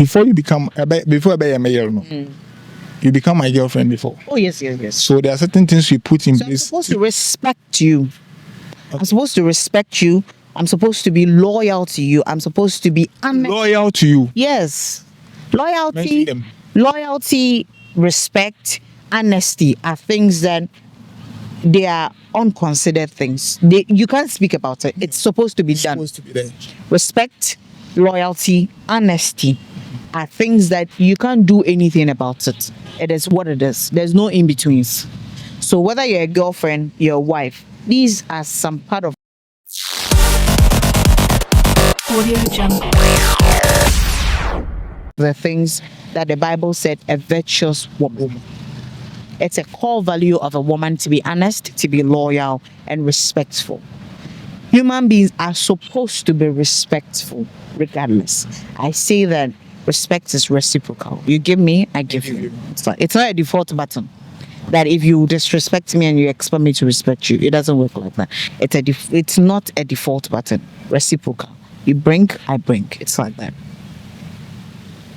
before you become before a male, you become my girlfriend before. Oh yes. So there are certain things we put in So I'm place. supposed to respect you. I'm supposed to respect you. I'm supposed to be loyal to you. I'm supposed to be Loyal to you. Yes. Mention them. Loyalty, respect, honesty are things that they are unconsidered things. You can't speak about it. It's supposed to be done. Supposed to be there. Respect, loyalty, honesty are things that you can't do anything about it. It is what it is. There's no in-betweens. So whether you're a girlfriend, you're a wife, these are some part of the things that the Bible said a virtuous woman. It's a core value of a woman to be honest, to be loyal, and respectful. Human beings are supposed to be respectful regardless. I say that respect is reciprocal. You give me, I give you. It's not a default button. That if you disrespect me and you expect me to respect you, it doesn't work like that. It's not a default button. Reciprocal. You bring, I bring. It's like that.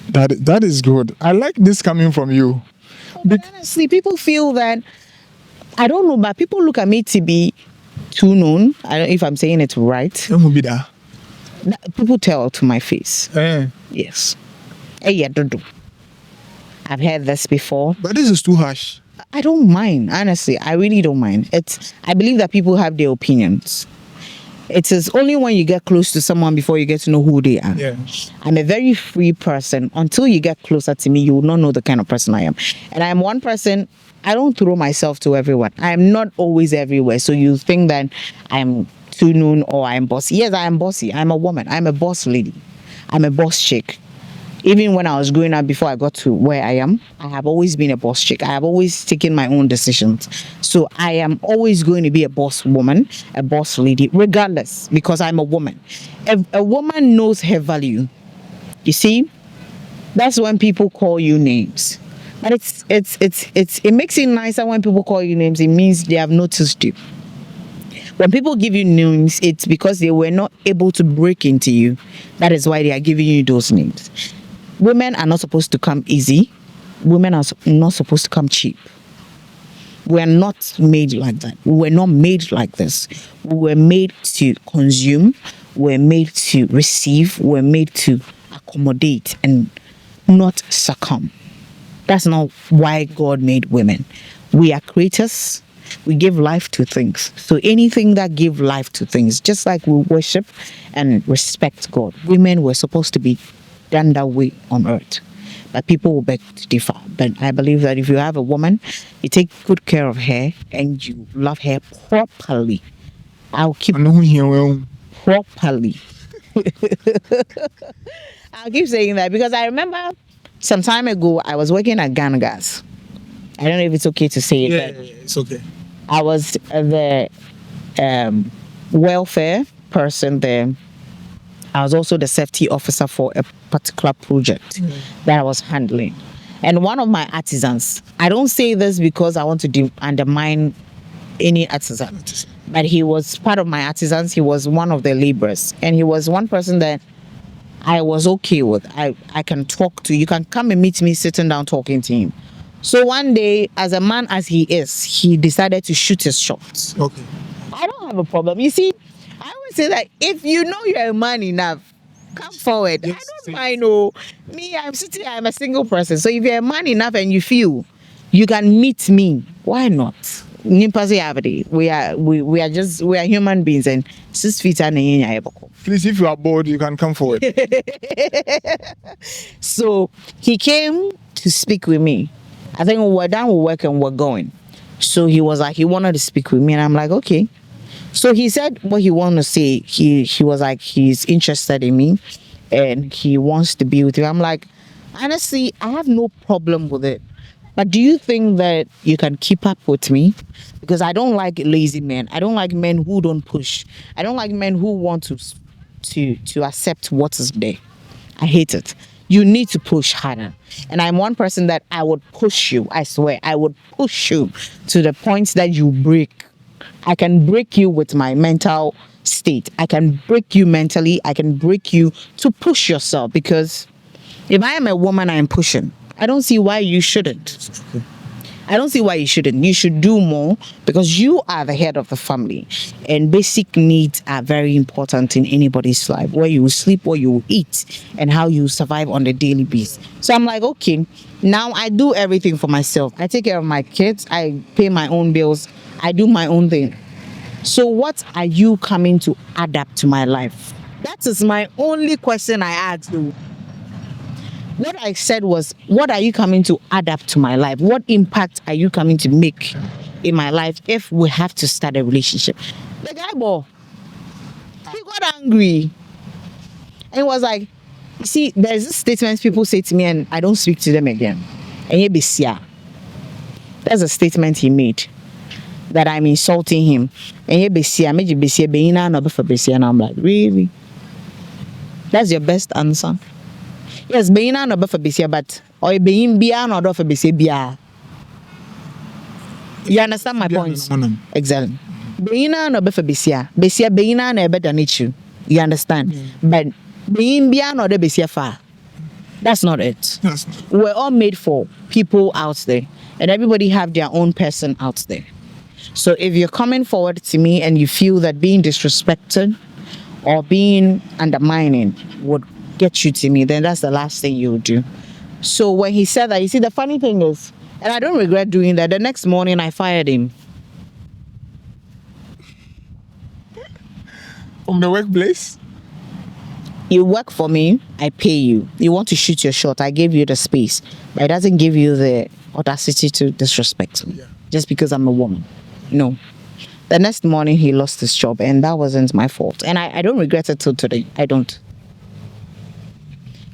That is good. I like this coming from you. But honestly, people feel that, I don't know, but people look at me to be too known. I don't know if I'm saying it right. People tell to my face. Yes. Hey, I've heard this before. But this is too harsh. I don't mind, honestly. I really don't mind. I believe that people have their opinions. It is only when you get close to someone before you get to know who they are. Yeah. I'm a very free person. Until you get closer to me, you will not know the kind of person I am. And I'm one person, I don't throw myself to everyone. I'm not always everywhere. So you think that I'm too known or I'm bossy. Yes, I am bossy. I'm a woman. I'm a boss lady. I'm a boss chick. Even when I was growing up, before I got to where I am, I have always been a boss chick. I have always taken my own decisions. So I am always going to be a boss woman, a boss lady, regardless, because I'm a woman. A woman knows her value. You see, that's when people call you names. But it makes it nicer when people call you names. It means they have noticed you. When people give you names, it's because they were not able to break into you. That is why they are giving you those names. Women are not supposed to come easy. Women are not supposed to come cheap. We're not made like that. We're not made like this. We're made to consume. We're made to receive. We're made to accommodate and not succumb. That's not why God made women. We are creators. We give life to things. So anything that gives life to things, just like we worship and respect God, women were supposed to be done that way on earth. But people will beg to differ. But I believe that if you have a woman, you take good care of her and you love her properly. I'll keep properly. I'll keep saying that because I remember some time ago I was working at Ghana Gas. I don't know if it's okay to say it. Yeah, it's okay. I was the welfare person there. I was also the safety officer for a particular project that I was handling. And one of my artisans, I don't say this because I want to undermine any artisan, but he was part of my artisans. He was one of the laborers. And he was one person that I was okay with. I can talk to. You can come and meet me sitting down talking to him. So one day, as a man as he is, he decided to shoot his shots. Okay. I don't have a problem. You see, I always say that if you know you're a man enough, come forward. Yes, I don't mind. Oh, me, I'm a single person. So if you're a man enough and you feel you can meet me, why not? We are human beings and 6 feet and please, if you are bored, you can come forward. So he came to speak with me. I think we're done with work and we're going. So he was like, he wanted to speak with me, and I'm like, okay. So he said what he wanted to say. He was like, he's interested in me and he wants to be with you. I'm like, honestly, I have no problem with it. But do you think that you can keep up with me? Because I don't like lazy men. I don't like men who don't push. I don't like men who want to accept what is there. I hate it. You need to push harder. And I'm one person that I would push you. I swear, I would push you to the point that you break. I can break you with my mental state. I can break you mentally. I can break you to push yourself, because If I am a woman, I am pushing. I don't see why you shouldn't. I don't see why you shouldn't. You should do more because you are the head of the family. And basic needs are very important in anybody's life. Where you sleep, where you eat, and how you survive on a daily basis. So I'm like, okay, now I do everything for myself. I take care of my kids. I pay my own bills. I do my own thing. So what are you coming to adapt to my life? That is my only question I asked you. What I said was, what are you coming to adapt to my life? What impact are you coming to make in my life if we have to start a relationship? The guy, boy, he got angry. And he was like, you see, there's this statement people say to me and I don't speak to them again. And he be sia. That's a statement he made. That I'm insulting him. And he be sia, me be sia, be ina no be for be sia. And I'm like, really? That's your best answer? Yes, being an order for Bessia, but or being beyond order for Bessia. You understand my point? Exactly. Being an order for Bessia being an better than you. You understand? But being beyond order Bessia far. That's not it. We're all made for people out there, and everybody have their own person out there. So if you're coming forward to me and you feel that being disrespected or being undermining would get you to me, then that's the last thing you would do. So when he said that, you see, the funny thing is, and I don't regret doing that, the next morning I fired him. From the workplace? You work for me, I pay you. You want to shoot your shot, I gave you the space. But it doesn't give you the audacity to disrespect me just because I'm a woman. No. The next morning he lost his job, and that wasn't my fault. And I don't regret it till today. I don't.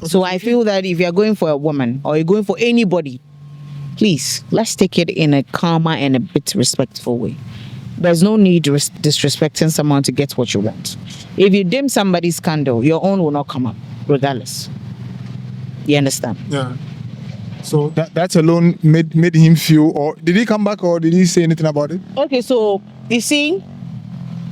So I feel that if you're going for a woman or you're going for anybody, please, let's take it in a calmer and a bit respectful way. There's no need disrespecting someone to get what you want. If you dim somebody's candle, your own will not come up, regardless. You understand? Yeah. So that alone made him feel, or did he come back or did he say anything about it? Okay, so you see,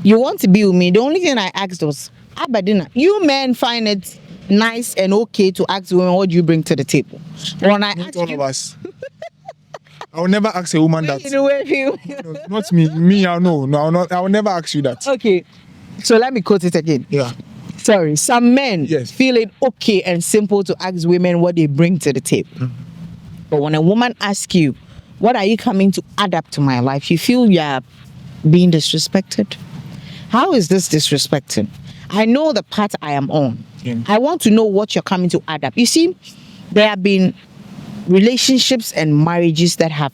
you want to be with me. The only thing I asked was, Abadina, you men find it nice and okay to ask women what do you bring to the table. When I Not all of us. I will never ask a woman that. No, not me. Me, I know. No, I will never ask you that. Okay, so let me quote it again. Yeah. Sorry, some men feel it okay and simple to ask women what they bring to the table. But when a woman asks you, what are you coming to adapt to my life, you feel you're being disrespected. How is this disrespecting? I know the path I am on. I want to know what you're coming to adapt. You see, there have been relationships and marriages that have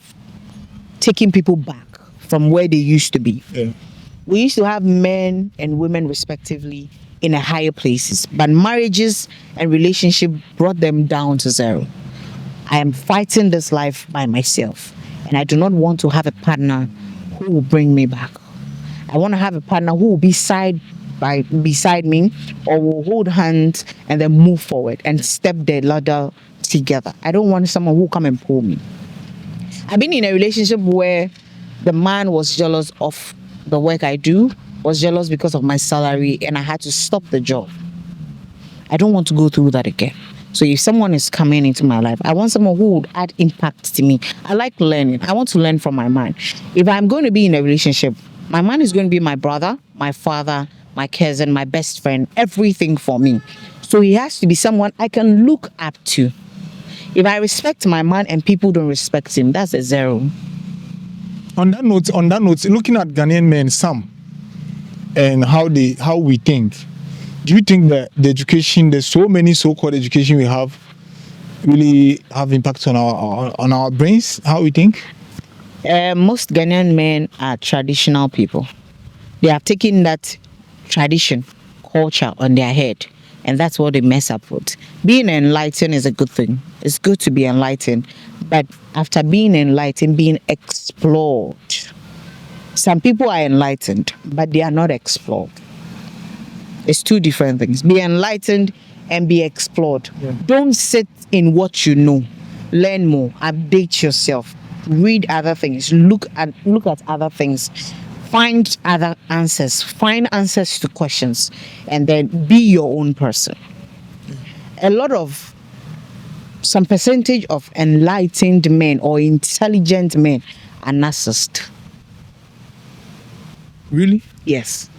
taken people back from where they used to be. We used to have men and women respectively in a higher places, but marriages and relationship brought them down to zero. I am fighting this life by myself, and I do not want to have a partner who will bring me back. I want to have a partner who will be beside me, or will hold hands and then move forward and step the ladder together. I don't want someone who will come and pull me. I've been in a relationship where the man was jealous of the work I do, was jealous because of my salary, and I had to stop the job. I don't want to go through that again. So if someone is coming into my life, I want someone who would add impact to me. I like learning. I want to learn from my man. If I'm going to be in a relationship, my man is going to be my brother, my father, my cousin, my best friend, everything for me. So he has to be someone I can look up to. If I respect my man and people don't respect him, that's a zero. On that note, looking at Ghanaian men, some, and how we think, do you think that the education, there's so many so-called education we have, really have impact on our brains, how we think? Most Ghanaian men are traditional people. They have taken that tradition, culture on their head, and that's what they mess up with. Being enlightened is a good thing. It's good to be enlightened, but after being enlightened, being explored. Some people are enlightened, but they are not explored. It's two different things. Be enlightened and be explored. Don't sit in what you know. Learn more. Update yourself. Read other things. Look at other things. Find other answers. Find answers to questions, and then be your own person. A lot of some percentage of enlightened men or intelligent men are narcissists. Really? Yes.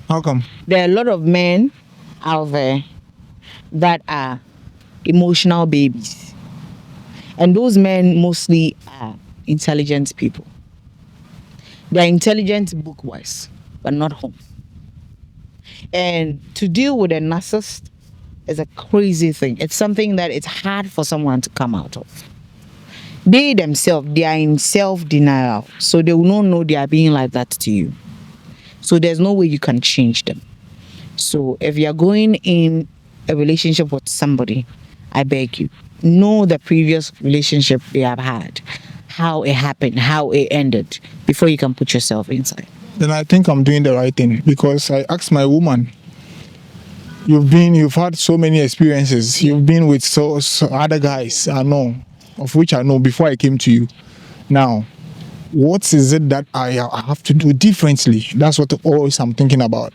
How come? There are a lot of men out there that are emotional babies. And those men mostly are intelligent people. They're intelligent book-wise, but not home. And to deal with a narcissist is a crazy thing. It's something that it's hard for someone to come out of. They themselves, they are in self-denial. So they will not know they are being like that to you. So there's no way you can change them. So if you're going in a relationship with somebody, I beg you, know the previous relationship they have had, how it happened, how it ended, before you can put yourself inside. Then I think I'm doing the right thing, because I asked my woman, you've had so many experiences. You've been with so other guys I know, of which I know before I came to you. Now, what is it that I have to do differently? That's what always I'm thinking about.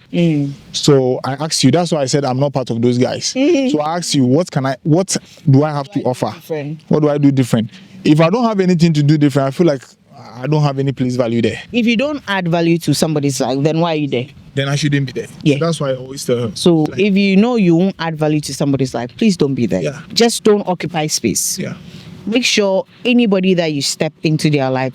So I asked you. That's why I said I'm not part of those guys. So I asked you, what do I have to offer? Different. What do I do different? If I don't have anything to do different, I feel like I don't have any place value there. If you don't add value to somebody's life, then why are you there? Then I shouldn't be there. Yeah. That's why I always tell her. So like, if you know you won't add value to somebody's life, please don't be there. Yeah. Just don't occupy space. yeah, Make sure anybody that you step into their life,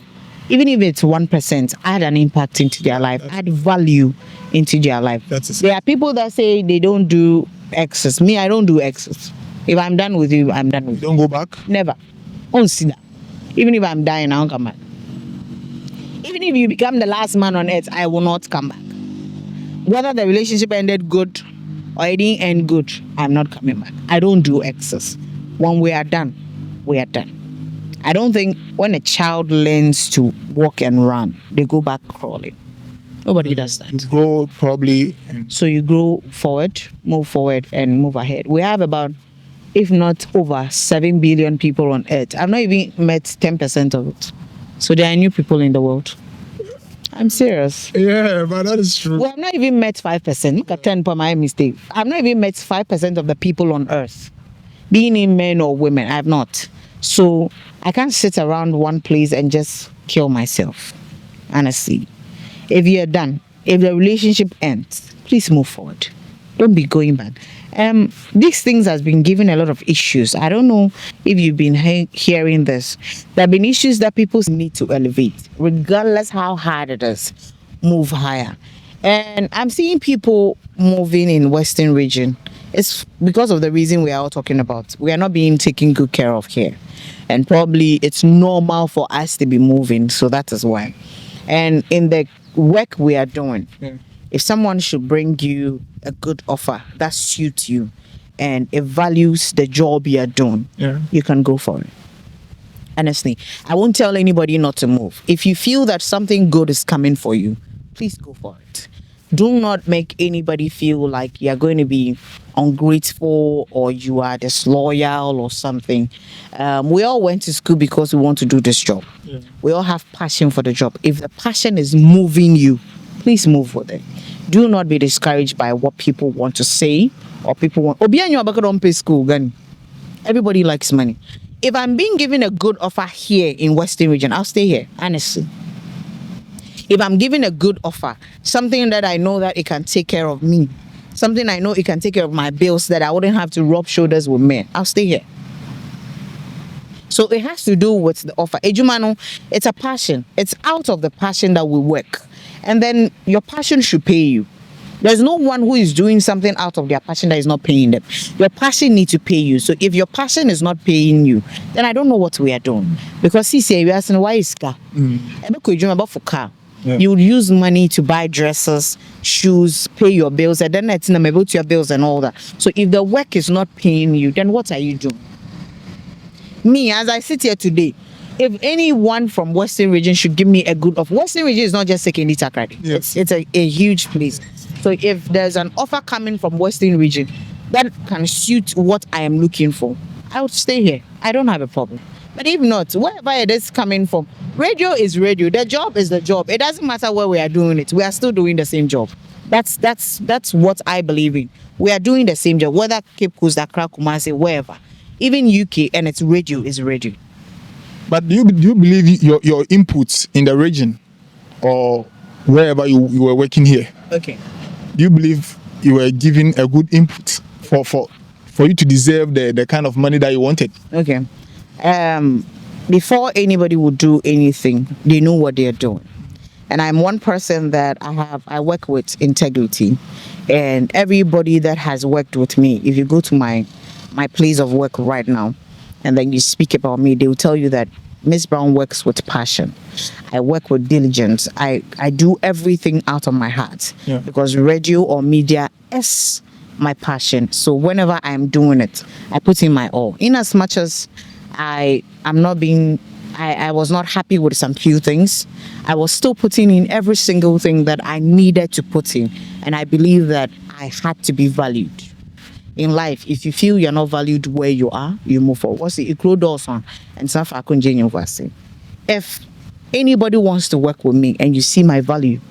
even if it's 1%, add an impact into their life, add value into their life. That's it. There are people that say they don't do excess. Me, I don't do excess. If I'm done with you, I'm done with you. don't go back. Never. Won't see that. Even if I'm dying, I won't come back. Even if you become the last man on earth, I will not come back. Whether the relationship ended good or it didn't end good, I'm not coming back. I don't do excess. When we are done, we are done. I don't think when a child learns to walk and run, they go back crawling. Nobody does that. Go probably. So you grow forward, and move ahead. We have about, if not over 7 billion people on earth. I've not even met 10% of it. So there are new people in the world. I'm serious. Yeah, but that is true. We have not even met 5%. Look at 10 for my mistake. I've not even met 5% of the people on earth. Being in men or women, I have not. So I can't sit around one place and just kill myself. Honestly. If you're done, if the relationship ends, please move forward. Don't be going back. These things has been given a lot of issues. I don't know if you've been hearing this. There have been issues that people need to elevate, regardless how hard it is. Move higher. And I'm seeing people moving in Western region. It's because of the reason we are all talking about. We are not being taken good care of here. And probably it's normal for us to be moving. So that is why. And in the work we are doing, if someone should bring you a good offer that suits you and it values the job you are doing, you can go for it. Honestly, I won't tell anybody not to move. If you feel that something good is coming for you, please go for it. Do not make anybody feel like you're going to be ungrateful or you are disloyal or something. We all went to school because we want to do this job. We all have passion for the job. If the passion is moving you, please move with it. Do not be discouraged by what people want to say or people want. Don't pay school, Gani. Everybody likes money. If I'm being given a good offer here in Western region, I'll stay here, honestly. If I'm given a good offer, something that I know that it can take care of me, something I know it can take care of my bills, that I wouldn't have to rub shoulders with men, I'll stay here. So it has to do with the offer. Ejumano, it's a passion. It's out of the passion that we work. And then your passion should pay you. There's no one who is doing something out of their passion that is not paying them. Your passion needs to pay you. So if your passion is not paying you, then I don't know what we are doing. Because he said, we are asking, why is car? You would use money to buy dresses, shoes, pay your bills, and then it's not about your bills and all that. So if the work is not paying you, then what are you doing? Me, as I sit here today, if anyone from Western region should give me a good offer, Western region is not just secondary Takoradi. Yes. It's a huge place. So if there's an offer coming from Western region that can suit what I am looking for, I would stay here. I don't have a problem. But if not, wherever it is coming from, radio is radio. The job is the job. It doesn't matter where we are doing it. We are still doing the same job. That's what I believe in. We are doing the same job, whether Cape Coast, Accra, Kumasi, wherever. Even UK, and it's radio is radio. But do you believe your inputs in the region or wherever you were working here? Okay. Do you believe you were given a good input for you to deserve the kind of money that you wanted? Okay. Before anybody would do anything, they know what they're doing. And I'm one person that I work with integrity. And everybody that has worked with me, if you go to my place of work right now, and then you speak about me, they will tell you that Miss Brown works with passion. I work with diligence. I do everything out of my heart. Yeah. Because radio or media is my passion. So whenever I'm doing it, I put in my all. In as much as I was not happy with some few things, I was still putting in every single thing that I needed to put in. And I believe that I had to be valued. In life, if you feel you're not valued where you are, you move forward. What's the close doors on? And stuff I couldn't say. If anybody wants to work with me and you see my value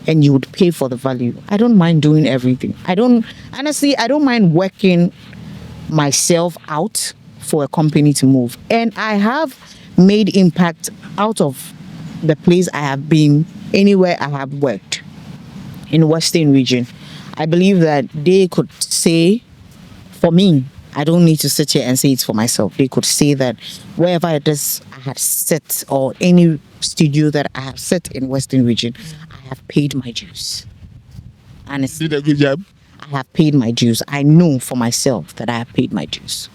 and you would pay for the value, I don't mind doing everything. I don't mind working myself out for a company to move. And I have made impact out of the place I have been, anywhere I have worked in Western region. I believe that they could say, for me, I don't need to sit here and say it's for myself. They could say that wherever it is I had set, or any studio that I have set in Western region, I have paid my dues. Honestly, Did a good job. I have paid my dues. I know for myself that I have paid my dues.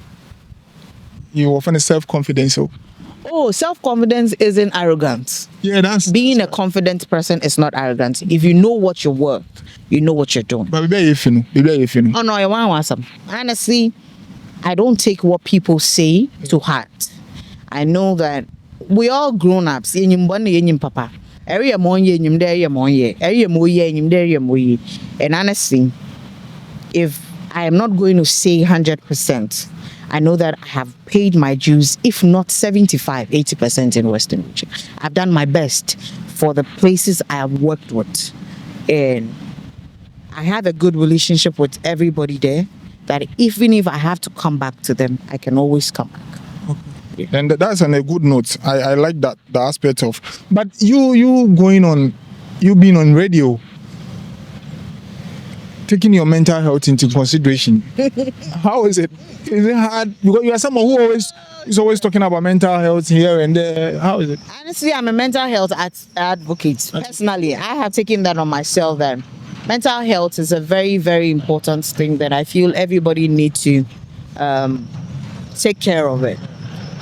You often self-confidence. So. Oh, self-confidence isn't arrogance. Yeah, that's Being a confident person is not arrogance. If you know what you're worth, you know what you're doing. But maybe if you know. Oh no, I want some. Honestly, I don't take what people say to heart. I know that we all grown ups. Papa. And honestly, if I am not going to say 100%, I know that I have paid my dues, if not 75, 80% in Western region. I've done my best for the places I have worked with. And I have a good relationship with everybody there, that even if I have to come back to them, I can always come back. Okay. And that's on a good note. I like that, the aspect of. But you being on radio, taking your mental health into consideration. How is it? Is it hard? Because you are someone who is always talking about mental health here and there. How is it? Honestly, I'm a mental health advocate. Personally, I have taken that on myself that mental health is a very, very important thing that I feel everybody needs to take care of it.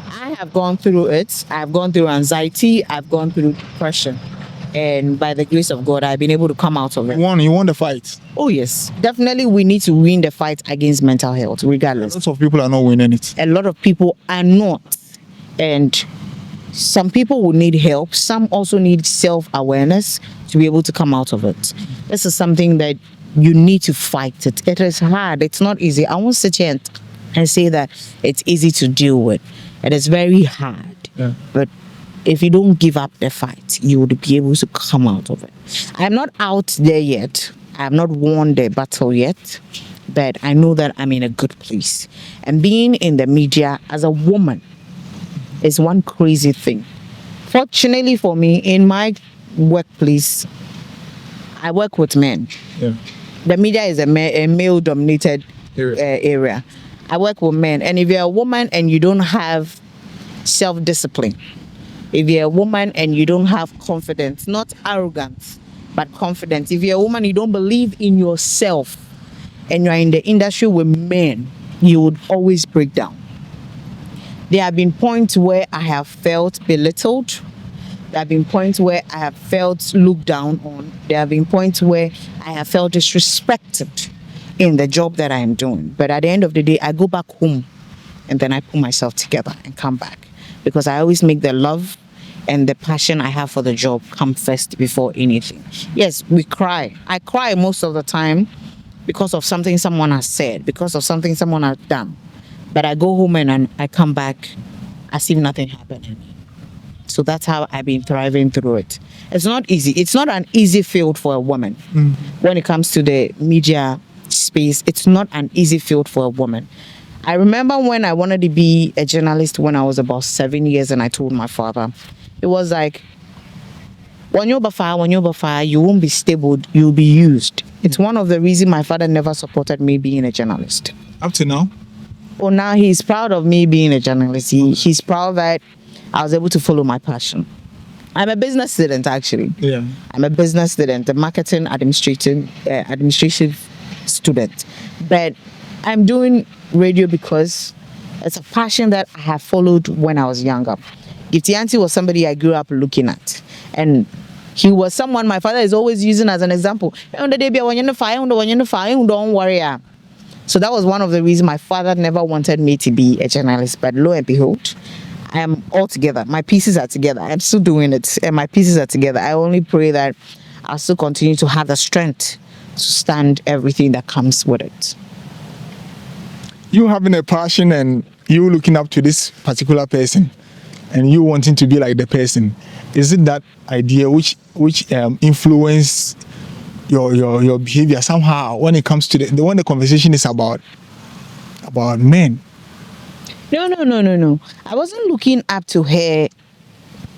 I have gone through it. I've gone through anxiety. I've gone through depression. And by the grace of God, I've been able to come out of it. You won the fight. Oh, yes. Definitely, we need to win the fight against mental health, regardless. Lots of people are not winning it. A lot of people are not. And some people will need help. Some also need self-awareness to be able to come out of it. This is something that you need to fight it. It is hard. It's not easy. I won't sit here and say that it's easy to deal with. It is very hard. Yeah. But if you don't give up the fight, you would be able to come out of it. I'm not out there yet. I have not won the battle yet, but I know that I'm in a good place. And being in the media as a woman is one crazy thing. Fortunately for me, in my workplace, I work with men. Yeah. The media is a male-dominated area. I work with men. And if you're a woman and you don't have self-discipline, if you're a woman and you don't have confidence, not arrogance, but confidence. If you're a woman, you don't believe in yourself, and you're in the industry with men, you would always break down. There have been points where I have felt belittled. There have been points where I have felt looked down on. There have been points where I have felt disrespected in the job that I am doing. But at the end of the day, I go back home and then I pull myself together and come back. Because I always make the love and the passion I have for the job come first before anything. Yes, we cry. I cry most of the time because of something someone has said, because of something someone has done. But I go home and I come back as if nothing happened. So that's how I've been thriving through it. It's not easy. It's not an easy field for a woman. When it comes to the media space, it's not an easy field for a woman. I remember when I wanted to be a journalist when I was about 7 years, and I told my father, it was like, when you're fire, you won't be stable, you'll be used. It's one of the reasons my father never supported me being a journalist. Up to now? Well, now he's proud of me being a journalist. He's proud that I was able to follow my passion. I'm a business student, actually. Yeah. I'm a business student, a marketing administrative student. But I'm doing radio because it's a passion that I have followed when I was younger. Gifty was somebody I grew up looking at. And he was someone my father is always using as an example. Don't worry. So that was one of the reasons my father never wanted me to be a journalist. But lo and behold, I am all together. My pieces are together. I'm still doing it, and my pieces are together. I only pray that I'll still continue to have the strength to stand everything that comes with it. You having a passion and you looking up to this particular person and you wanting to be like the person, is it that idea which influence your behavior somehow when it comes to when the conversation is about men? No. I wasn't looking up to her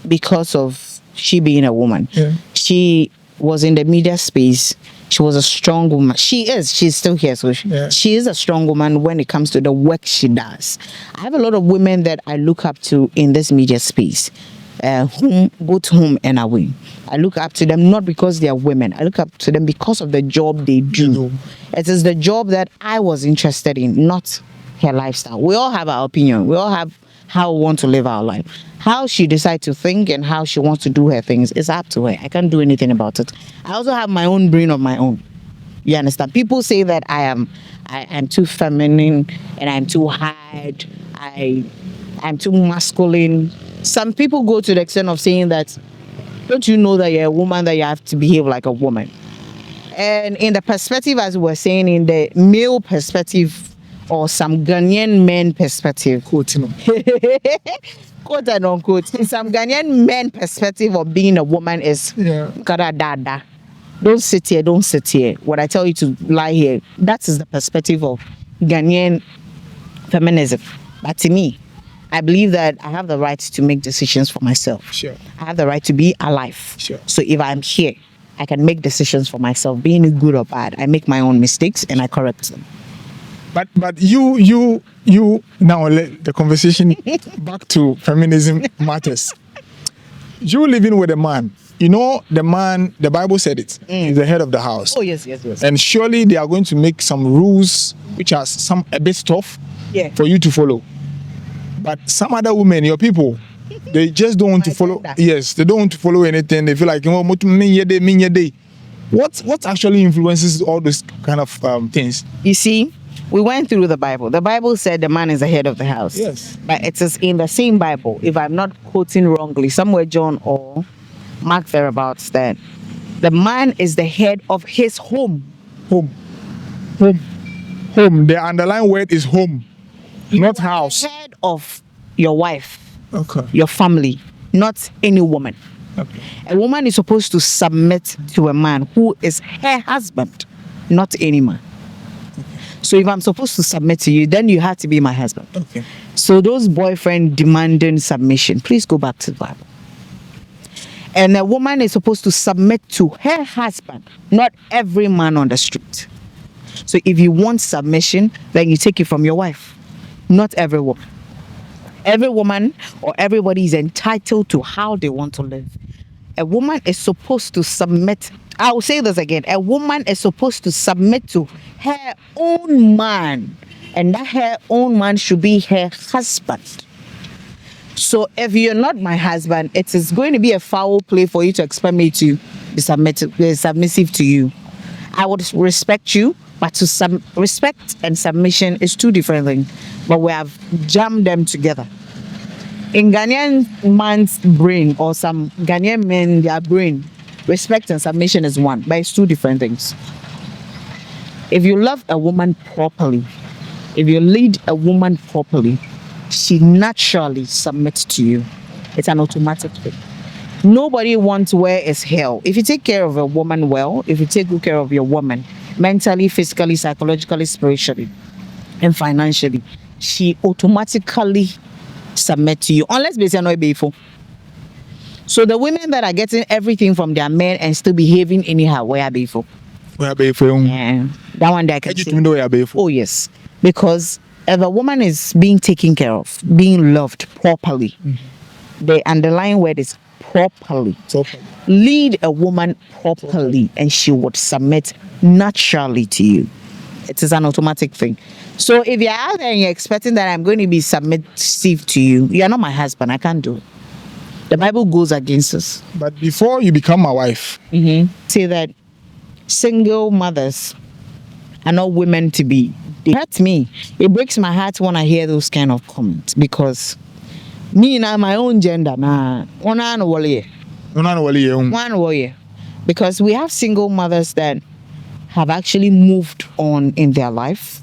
because of she being a woman. Yeah. She was in the media space. She was a strong woman. She's still here. So she is a strong woman when it comes to the work she does. I have a lot of women that I look up to in this media space, both home and away. I look up to them not because they are women. I look up to them because of the job they do. It is the job that I was interested in, not her lifestyle. We all have our opinion. We all have how we want to live our life. How she decides to think and how she wants to do her things is up to her. I can't do anything about it. I also have my own brain of my own. You understand? People say that I am too feminine and I'm too hard. I'm too masculine. Some people go to the extent of saying that, don't you know that you're a woman, that you have to behave like a woman? And in the perspective, as we were saying, in the male perspective, or some Ghanaian men perspective, quote and unquote, in some Ghanaian men perspective of being a woman is dada. Don't sit here. When I tell you to lie here, that is the perspective of Ghanaian feminism. But to me, I believe that I have the right to make decisions for myself. Sure. I have the right to be alive. Sure. So if I'm here, I can make decisions for myself, being it good or bad. I make my own mistakes and I correct them. But you now let the conversation back to feminism matters. You living with a man, you know the man, the Bible said it, is the head of the house. Oh yes. And surely they are going to make some rules which are a bit tough for you to follow. But some other women, your people, they just don't want to follow. Yes, they don't want to follow anything. They feel like, what actually influences all those kind of things? You see, we went through the Bible. The Bible said the man is the head of the house. Yes. But it is in the same Bible, if I'm not quoting wrongly, somewhere John or Mark thereabouts, that the man is the head of his home. Home. The underlying word is home, not house. The head of your wife, Okay. your family, not any woman. Okay. A woman is supposed to submit to a man who is her husband, not any man. So if I'm supposed to submit to you, then you have to be my husband. Okay. So those boyfriend demanding submission, please go back to the Bible. And a woman is supposed to submit to her husband, not every man on the street. So if you want submission, then you take it from your wife, not every woman. Every woman or everybody is entitled to how they want to live. A woman is supposed to submit. I will say this again. A woman is supposed to submit to her own man, and that her own man should be her husband. So if you're not my husband, it is going to be a foul play for you to expect me to be submissive to you. I would respect you, but to respect and submission is two different things. But we have jammed them together. In Ghanaian man's brain, or some Ghanaian men, their brain, respect and submission is one, but it's two different things. If you love a woman properly, if you lead a woman properly, she naturally submits to you. It's an automatic thing. Nobody wants where is hell. If you take care of a woman well, if you take good care of your woman, mentally, physically, psychologically, spiritually, and financially, she automatically submit to you, unless they say no faithful. So the women that are getting everything from their men and still behaving anyhow, where are faithful? We are faithful. Yeah, that one that I can Edu say. tumi do we are faithful. Oh yes, because if a woman is being taken care of, being loved properly, the underlying word is properly. So Lead a woman properly, and she would submit naturally to you. It is an automatic thing. So if you're out there and you're expecting that I'm going to be submissive to you, you're not my husband. I can't do it. The Bible goes against us. but before you become my wife, Say that single mothers are not women to be. It hurts me. It breaks my heart when I hear those kind of comments, because me now my own gender nah one no na wali ye warrior, because we have single mothers that have actually moved on in their life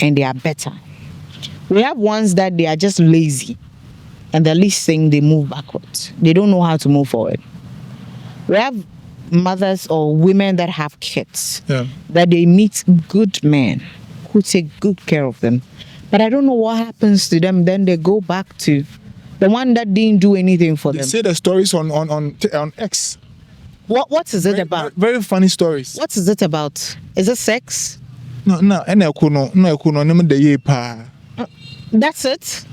and they are better. We have ones that they are just lazy, and the least thing they move backwards. They don't know how to move forward. We have mothers or women that have kids, Yeah. that they meet good men who take good care of them. But I don't know what happens to them. Then they go back to the one that didn't do anything for They them. say the stories on X. What is it about? Very funny stories. What is it about? Is it sex? No, ene kuno nem de ye pa. That's it.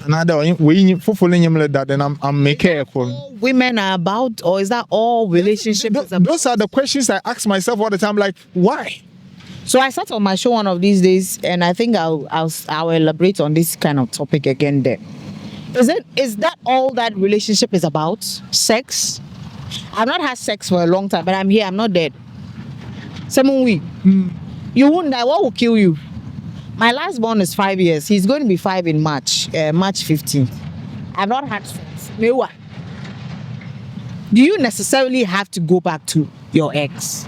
Another we fulfill nyem le that, then I'm make e kuno. All women are about, or is that all relationships is about? Those are the questions I ask myself all the time, like, why? So I sat on my show one of these days, and I think I'll elaborate on this kind of topic again there. Is that all that relationship is about? Sex? I've not had sex for a long time, but I'm here. I'm not dead. Someone week. You won't die. What will kill you? My last born is 5 years. He's going to be 5 in March 15th. I've not had sex. Do you necessarily have to go back to your ex?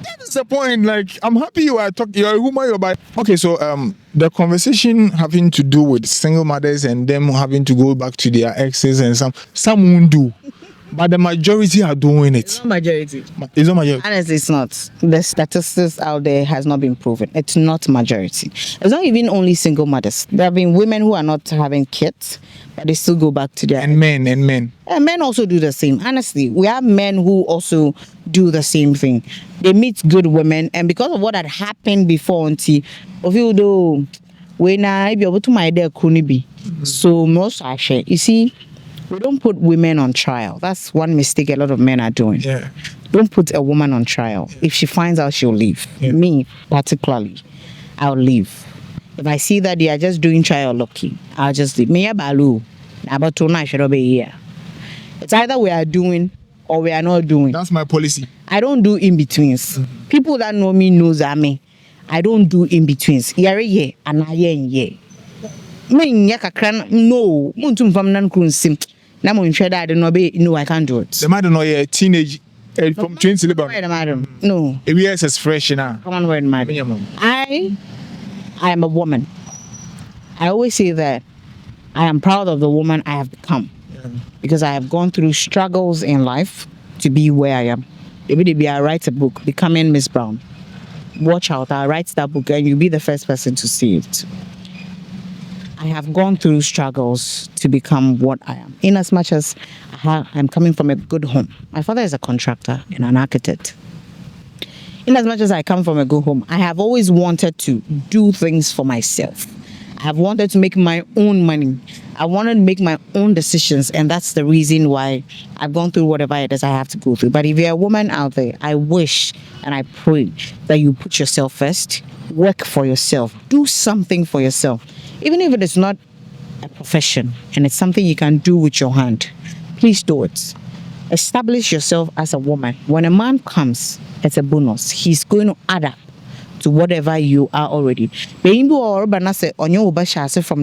That's the point. Like, I'm happy you are talking. You're a woman. You're by. Okay, so the conversation having to do with single mothers and them having to go back to their exes, and some won't do, but the majority are doing it. Not majority. It's not majority. Honestly, it's not. The statistics out there has not been proven. It's not majority. It's not even only single mothers. There have been women who are not having kids, but they still go back to their And men. And men also do the same. Honestly, we have men who also do the same thing. They meet good women, and because of what had happened before, of you do when I be able to my dear kunibi. So most actually, you see, we don't put women on trial. That's one mistake a lot of men are doing. Yeah. Don't put a woman on trial. If she finds out, she'll leave. Yeah. Me particularly, I'll leave. If I see that they are just doing trial lucky, I'll just leave. Me balu. About tonight should be here. It's either we are doing or we are not doing. That's my policy. I don't do in betweens. People that know me knows that I don't do in betweens. Yeah, and yeah. Me kakran no. Muntum from nan kunsim. Na mo nhwe that no, I can't do it. The man don't know a teenage from 20 Wait, Lebanon. madam. No. If yes, it's fresh now. Come on, word, madam. I am a woman. I always say that I am proud of the woman I have become, because I have gone through struggles in life to be where I am. Maybe I write a book, Becoming Miss Brown. Watch out, I'll write that book and you'll be the first person to see it. I have gone through struggles to become what I am. In as much as I'm coming from a good home. My father is a contractor and an architect. In as much as I come from a good home, I have always wanted to do things for myself. I have wanted to make my own money. I wanted to make my own decisions, and that's the reason why I've gone through whatever it is I have to go through. But if you're a woman out there, I wish and I pray that you put yourself first, work for yourself, do something for yourself. Even if it is not a profession and it's something you can do with your hand, please do it. Establish yourself as a woman. When a man comes, it's a bonus. He's going to add up to whatever you are already. From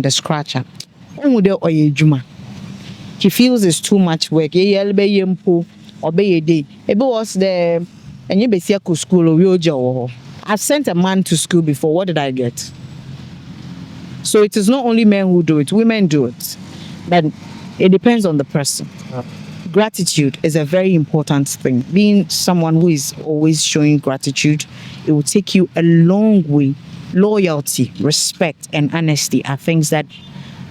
the scratch up. He feels it's too much work. I've sent a man to school before. What did I get? So it is not only men who do it, women do it. But it depends on the person. Gratitude is a very important thing. Being someone who is always showing gratitude, it will take you a long way loyalty, respect, and honesty are things that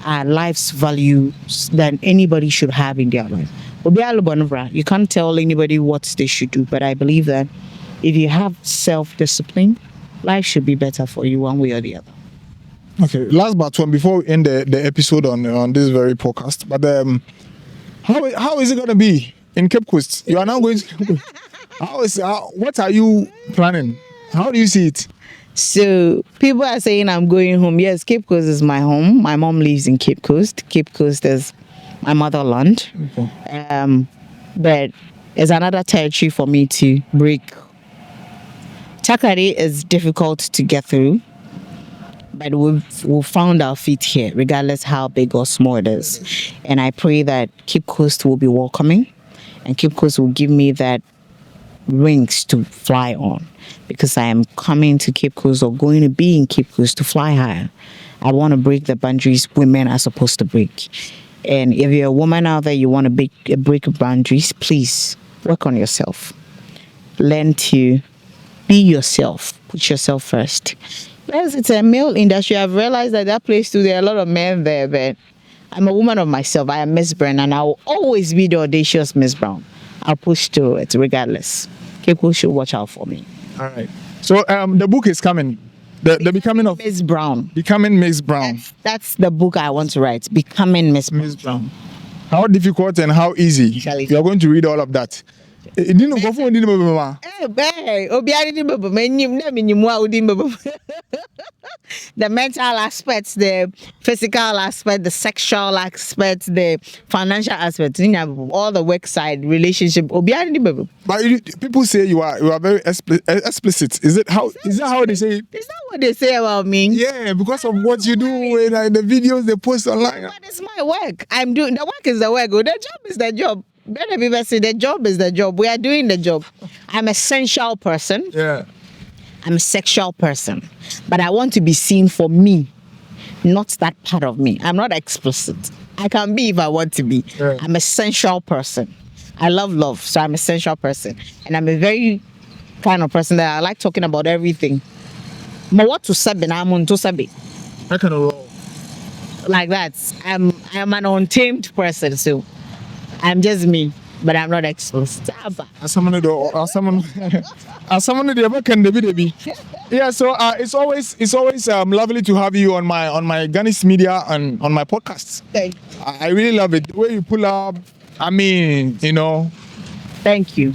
are life's values that anybody should have in their life. You can't tell anybody what they should do, but I believe that if you have self-discipline, life should be better for you one way or the other. Okay, last but one before we end the episode on this very podcast. But how is it gonna be in Cape Coast? You are now going to Cape Coast. What are you planning? How do you see it? So people are saying I'm going home. Yes, Cape Coast is my home. My mom lives in Cape Coast. Cape Coast is my motherland. Okay. But it's another territory for me to break. Takoradi is difficult to get through, but we've found our feet here, regardless how big or small it is. And I pray that Cape Coast will be welcoming, and Cape Coast will give me that wings to fly on, because I am coming to Cape Coast or going to be in Cape Coast to fly higher. I want to break the boundaries women are supposed to break. And if you're a woman out there, you want to break boundaries, please work on yourself. Learn to be yourself. Put yourself first. Yes, it's a male industry. I've realized that place too, there are a lot of men there, but I'm a woman of myself. I am Miss Brown, and I will always be the audacious Miss Brown. I'll push through it regardless. People should watch out for me. All right. So the book is coming. The becoming of Miss Brown. Becoming Miss Brown. That's the book I want to write. Becoming Miss Brown. How difficult and how easy. You are going to read all of that. The mental aspects, the physical aspect, the sexual aspect, the financial aspect, all the work side relationship. But people say you are very explicit. Is that how they say it? Is that what they say about me? Yeah, because of what you do in the videos they post online. But it's my work. I'm doing the work is the work. The job is the job. Better people say the job is the job. We are doing the job. I'm a sensual person. Yeah. I'm a sexual person. But I want to be seen for me, not that part of me. I'm not explicit. I can be if I want to be. Yeah. I'm a sensual person. I love, so I'm a sensual person. And I'm a very kind of person that I like talking about everything. But what to say, I'm on to say. I can roll. Like that. I'm an untamed person, so I'm just me, but I'm not explicit. As someone who can be. Yeah, so it's always lovely to have you on my Ghani's media and on my podcast. Thank you. I really love it. The way you pull up, I mean, Thank you.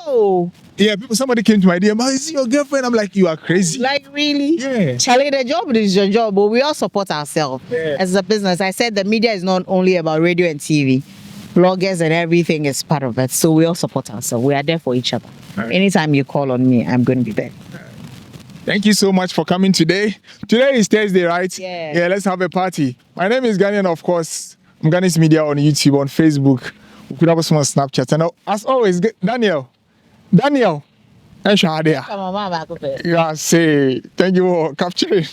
Oh. Yeah, somebody came to my DM, is it your girlfriend? I'm like, you are crazy. Like, really? Yeah. Charlie, the job is your job, but we all support ourselves. Yeah. As a business, I said the media is not only about radio and TV. Bloggers and everything is part of it. So we all support ourselves. We are there for each other. Right. Anytime you call on me, I'm going to be there. Thank you so much for coming today. Today is Thursday, right? Yeah. Yeah, let's have a party. My name is Ghani, and of course, I'm Ghani's Media on YouTube, on Facebook. We could have us on Snapchat. And as always, Daniel. Come on, Mama. Yeah, say thank you for capturing.